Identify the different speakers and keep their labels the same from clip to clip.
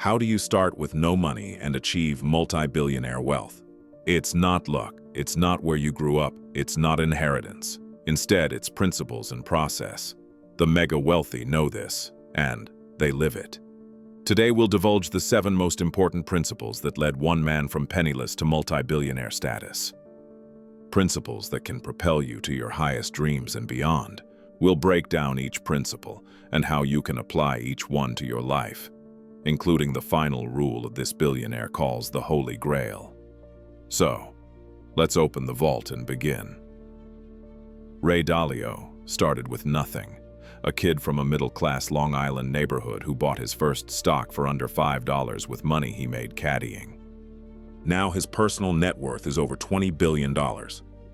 Speaker 1: How do you start with no money and achieve multi-billionaire wealth? It's not luck, it's not where you grew up, it's not inheritance. Instead, it's principles and process. The mega-wealthy know this, and they live it. Today, we'll divulge the 7 most important principles that led one man from penniless to multi-billionaire status. Principles that can propel you to your highest dreams and beyond. We'll break down each principle and how you can apply each one to your life, including the final rule of this billionaire calls the Holy Grail. So, let's open the vault and begin. Ray Dalio started with nothing, a kid from a middle-class Long Island neighborhood who bought his first stock for under $5 with money he made caddying. Now his personal net worth is over $20 billion.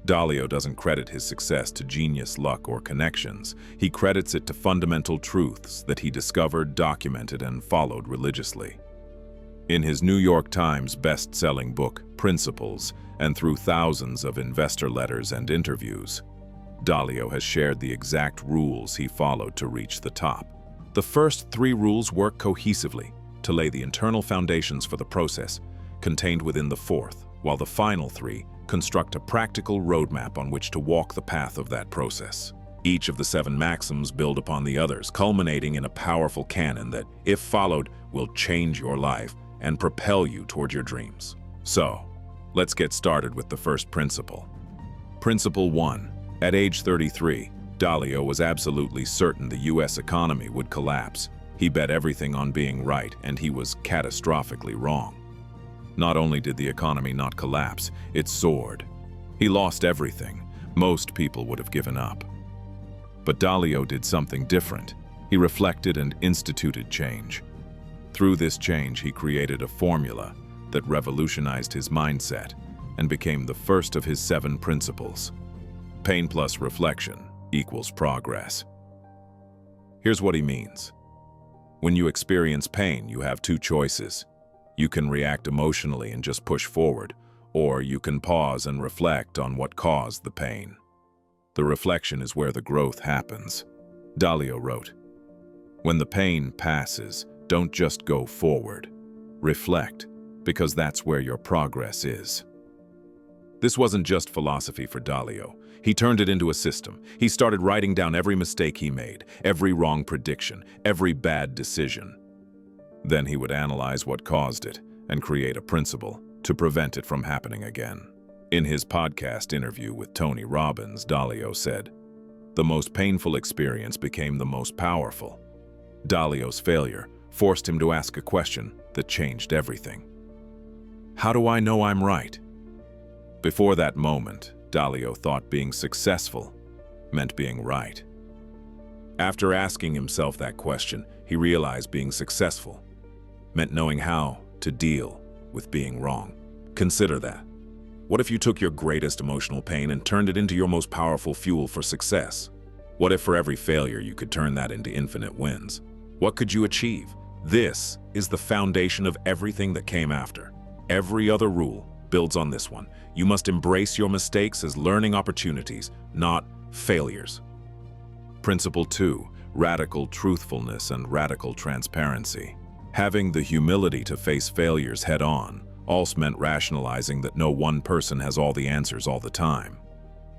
Speaker 1: Dalio doesn't credit his success to genius, luck, or connections. He credits it to fundamental truths that he discovered, documented, and followed religiously. In his New York Times best-selling book, Principles, and through thousands of investor letters and interviews, Dalio has shared the exact rules he followed to reach the top. The first 3 rules work cohesively to lay the internal foundations for the process contained within the 4th, while the final 3 construct a practical roadmap on which to walk the path of that process. Each of the 7 maxims build upon the others, culminating in a powerful canon that, if followed, will change your life and propel you toward your dreams. So, let's get started with the first principle. Principle 1. At age 33, Dalio was absolutely certain the US economy would collapse. He bet everything on being right, and he was catastrophically wrong. Not only did the economy not collapse, it soared. He lost everything. Most people would have given up. But Dalio did something different. He reflected and instituted change. Through this change, he created a formula that revolutionized his mindset and became the first of his 7 principles. Pain plus reflection equals progress. Here's what he means. When you experience pain, you have 2 choices. You can react emotionally and just push forward, or you can pause and reflect on what caused the pain. The reflection is where the growth happens. Dalio wrote, "When the pain passes, don't just go forward. Reflect, because that's where your progress is." This wasn't just philosophy for Dalio. He turned it into a system. He started writing down every mistake he made, every wrong prediction, every bad decision. Then he would analyze what caused it and create a principle to prevent it from happening again. In his podcast interview with Tony Robbins, Dalio said, "The most painful experience became the most powerful." Dalio's failure forced him to ask a question that changed everything. How do I know I'm right? Before that moment, Dalio thought being successful meant being right. After asking himself that question, he realized being successful meant knowing how to deal with being wrong. Consider that. What if you took your greatest emotional pain and turned it into your most powerful fuel for success? What if for every failure you could turn that into infinite wins? What could you achieve? This is the foundation of everything that came after. Every other rule builds on this one. You must embrace your mistakes as learning opportunities, not failures. Principle 2. Radical truthfulness and radical transparency. Having the humility to face failures head-on also meant rationalizing that no one person has all the answers all the time.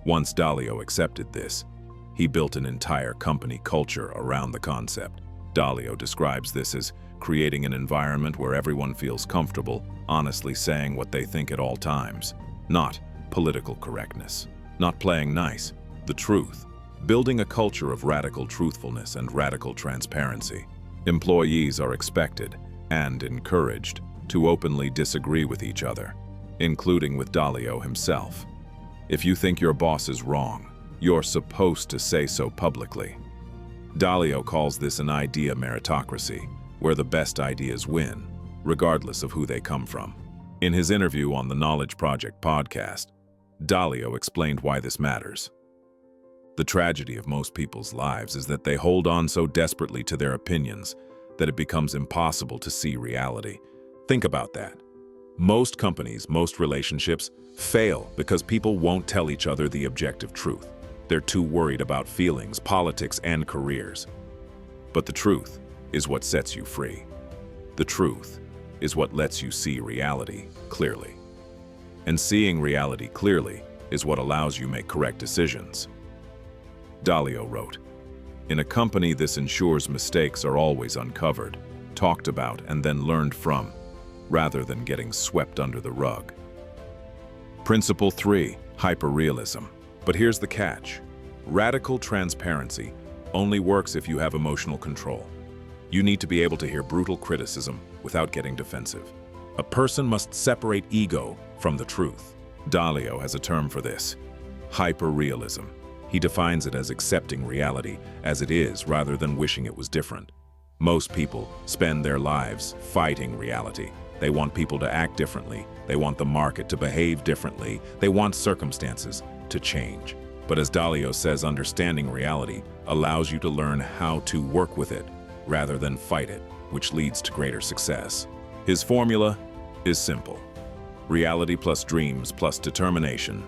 Speaker 1: Once Dalio accepted this, he built an entire company culture around the concept. Dalio describes this as creating an environment where everyone feels comfortable, honestly saying what they think at all times. Not political correctness, not playing nice, the truth. Building a culture of radical truthfulness and radical transparency. Employees are expected and encouraged to openly disagree with each other, including with Dalio himself. If you think your boss is wrong, you're supposed to say so publicly. Dalio calls this an idea meritocracy, where the best ideas win, regardless of who they come from. In his interview on the Knowledge Project podcast, Dalio explained why this matters. The tragedy of most people's lives is that they hold on so desperately to their opinions that it becomes impossible to see reality. Think about that. Most companies, most relationships fail because people won't tell each other the objective truth. They're too worried about feelings, politics, and careers. But the truth is what sets you free. The truth is what lets you see reality clearly. And seeing reality clearly is what allows you to make correct decisions. Dalio wrote, "In a company, this ensures mistakes are always uncovered, talked about, and then learned from, rather than getting swept under the rug." Principle 3, hyperrealism. But here's the catch. Radical transparency only works if you have emotional control. You need to be able to hear brutal criticism without getting defensive. A person must separate ego from the truth. Dalio has a term for this: hyperrealism. He defines it as accepting reality as it is rather than wishing it was different. Most people spend their lives fighting reality. They want people to act differently. They want the market to behave differently. They want circumstances to change. But as Dalio says, understanding reality allows you to learn how to work with it rather than fight it, which leads to greater success. His formula is simple. Reality plus dreams plus determination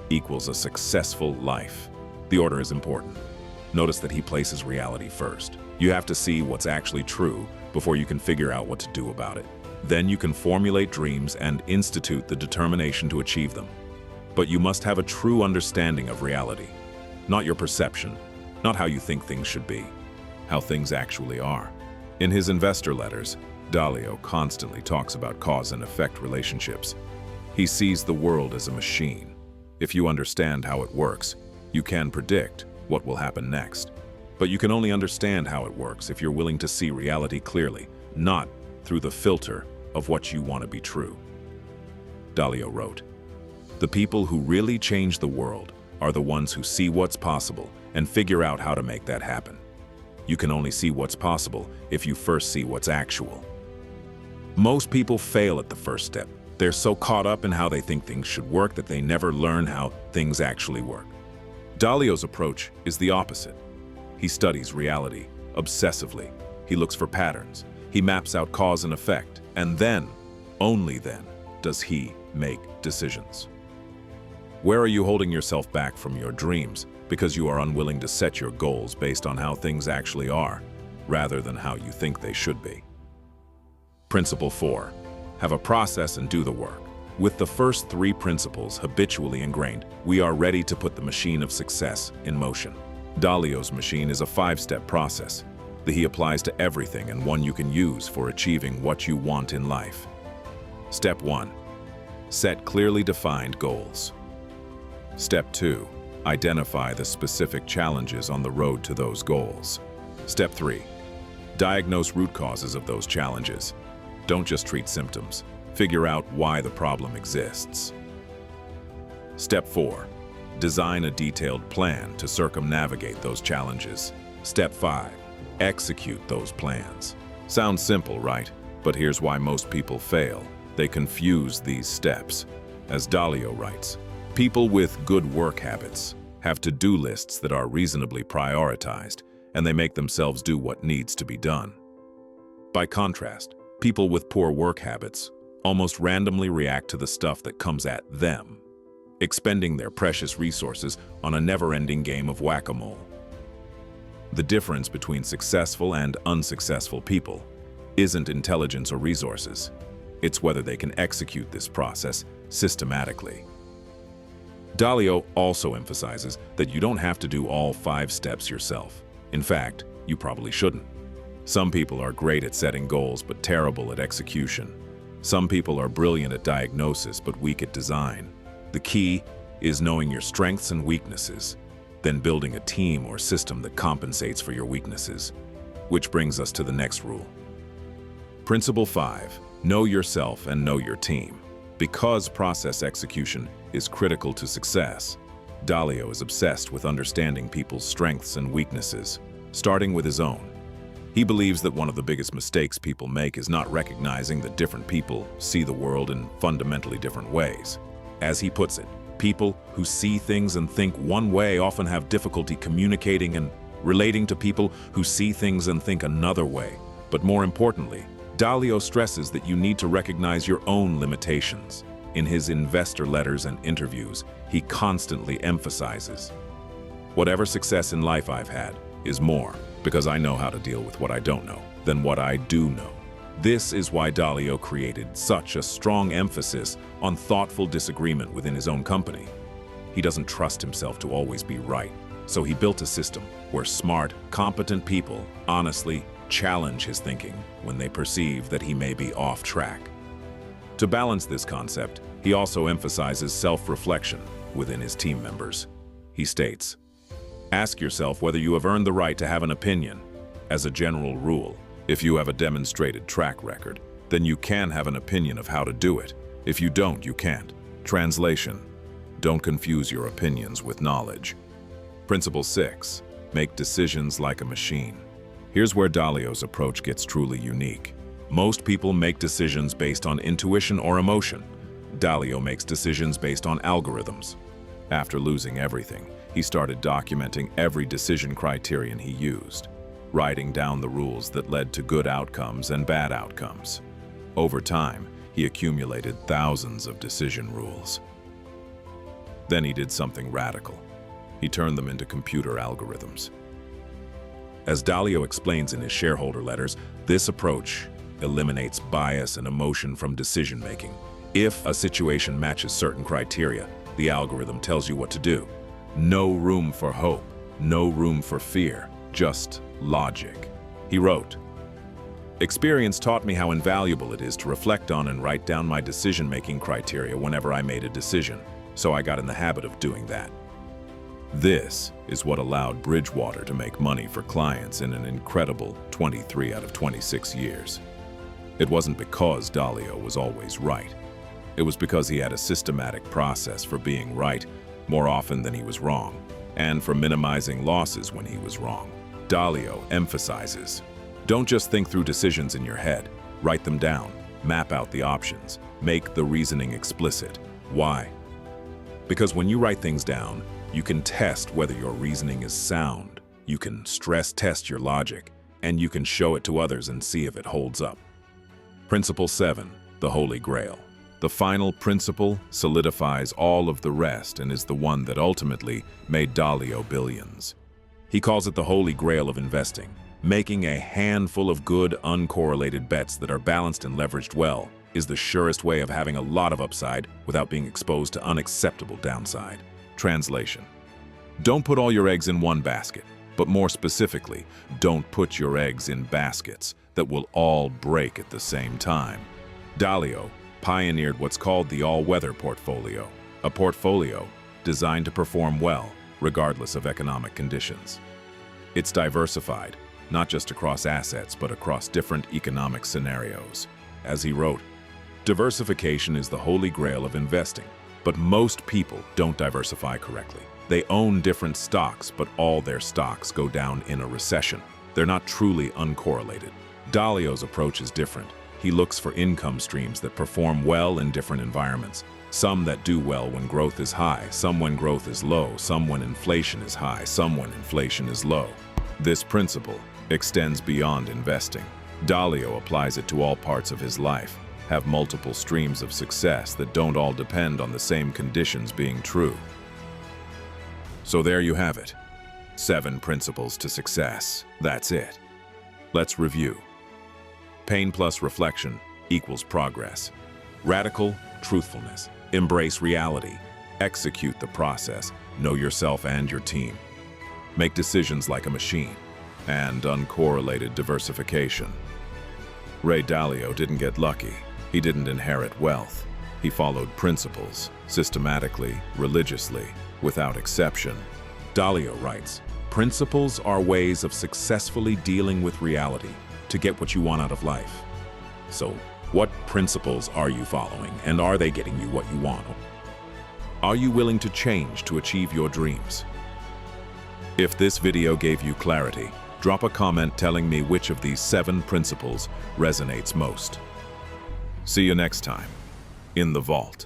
Speaker 1: equals a successful life. The order is important. Notice that he places reality first. You have to see what's actually true before you can figure out what to do about it. Then you can formulate dreams and institute the determination to achieve them. But you must have a true understanding of reality, not your perception, not how you think things should be, how things actually are. In his investor letters, Dalio constantly talks about cause and effect relationships. He sees the world as a machine. If you understand how it works, you can predict what will happen next. But you can only understand how it works if you're willing to see reality clearly, not through the filter of what you want to be true. Dalio wrote, "The people who really change the world are the ones who see what's possible and figure out how to make that happen. You can only see what's possible if you first see what's actual." Most people fail at the first step. They're so caught up in how they think things should work that they never learn how things actually work. Dalio's approach is the opposite. He studies reality obsessively. He looks for patterns. He maps out cause and effect. And then, only then, does he make decisions. Where are you holding yourself back from your dreams because you are unwilling to set your goals based on how things actually are, rather than how you think they should be? Principle 4. Have a process and do the work. With the first 3 principles habitually ingrained, we are ready to put the machine of success in motion. Dalio's machine is a 5-step process that he applies to everything and one you can use for achieving what you want in life. Step 1. Set clearly defined goals. Step 2. Identify the specific challenges on the road to those goals. Step 3. Diagnose root causes of those challenges. Don't just treat symptoms. Figure out why the problem exists. Step 4. Design a detailed plan to circumnavigate those challenges. Step 5. Execute those plans. Sounds simple, right? But here's why most people fail. They confuse these steps. As Dalio writes, people with good work habits have to-do lists that are reasonably prioritized, and they make themselves do what needs to be done. By contrast, people with poor work habits almost randomly react to the stuff that comes at them, expending their precious resources on a never-ending game of whack-a-mole. The difference between successful and unsuccessful people isn't intelligence or resources. It's whether they can execute this process systematically. Dalio also emphasizes that you don't have to do all 5 steps yourself. In fact, you probably shouldn't. Some people are great at setting goals but terrible at execution. Some people are brilliant at diagnosis but weak at design. The key is knowing your strengths and weaknesses, then building a team or system that compensates for your weaknesses. Which brings us to the next rule. Principle 5. Know yourself and know your team. Because process execution is critical to success, Dalio is obsessed with understanding people's strengths and weaknesses, starting with his own. He believes that one of the biggest mistakes people make is not recognizing that different people see the world in fundamentally different ways. As he puts it, people who see things and think one way often have difficulty communicating and relating to people who see things and think another way. But more importantly, Dalio stresses that you need to recognize your own limitations. In his investor letters and interviews, he constantly emphasizes, "Whatever success in life I've had is more because I know how to deal with what I don't know than what I do know." This is why Dalio created such a strong emphasis on thoughtful disagreement within his own company. He doesn't trust himself to always be right, so he built a system where smart, competent people honestly challenge his thinking when they perceive that he may be off track. To balance this concept, he also emphasizes self-reflection within his team members. He states, "Ask yourself whether you have earned the right to have an opinion. As a general rule, if you have a demonstrated track record, then you can have an opinion of how to do it. If you don't, you can't." Translation: don't confuse your opinions with knowledge. Principle 6. Make decisions like a machine. Here's where Dalio's approach gets truly unique. Most people make decisions based on intuition or emotion. Dalio makes decisions based on algorithms. After losing everything, he started documenting every decision criterion he used, writing down the rules that led to good outcomes and bad outcomes. Over time, he accumulated thousands of decision rules. Then he did something radical. He turned them into computer algorithms. As Dalio explains in his shareholder letters, this approach eliminates bias and emotion from decision-making. If a situation matches certain criteria, the algorithm tells you what to do. No room for hope, no room for fear, just logic. He wrote, "Experience taught me how invaluable it is to reflect on and write down my decision-making criteria whenever I made a decision, so I got in the habit of doing that." This is what allowed Bridgewater to make money for clients in an incredible 23 out of 26 years. It wasn't because Dalio was always right. It was because he had a systematic process for being right more often than he was wrong, and for minimizing losses when he was wrong. Dalio emphasizes, don't just think through decisions in your head, write them down, map out the options, make the reasoning explicit. Why? Because when you write things down, you can test whether your reasoning is sound, you can stress test your logic, and you can show it to others and see if it holds up. Principle 7, the Holy Grail. The final principle solidifies all of the rest and is the one that ultimately made Dalio billions. He calls it the Holy Grail of investing, making a handful of good, uncorrelated bets that are balanced and leveraged well is the surest way of having a lot of upside without being exposed to unacceptable downside. Translation: don't put all your eggs in one basket, but more specifically, don't put your eggs in baskets that will all break at the same time. Dalio pioneered what's called the all-weather portfolio, a portfolio designed to perform well, regardless of economic conditions. It's diversified, not just across assets, but across different economic scenarios. As he wrote, diversification is the holy grail of investing, but most people don't diversify correctly. They own different stocks, but all their stocks go down in a recession. They're not truly uncorrelated. Dalio's approach is different. He looks for income streams that perform well in different environments. Some that do well when growth is high, some when growth is low, some when inflation is high, some when inflation is low. This principle extends beyond investing. Dalio applies it to all parts of his life. Have multiple streams of success that don't all depend on the same conditions being true. So there you have it. 7 principles to success. That's it. Let's review. Pain plus reflection equals progress. Radical truthfulness. Embrace reality. Execute the process. Know yourself and your team. Make decisions like a machine. And uncorrelated diversification. Ray Dalio didn't get lucky. He didn't inherit wealth. He followed principles, systematically, religiously, without exception. Dalio writes, principles are ways of successfully dealing with reality to get what you want out of life. So, what principles are you following, and are they getting you what you want? Are you willing to change to achieve your dreams? If this video gave you clarity, drop a comment telling me which of these 7 principles resonates most. See you next time in the vault.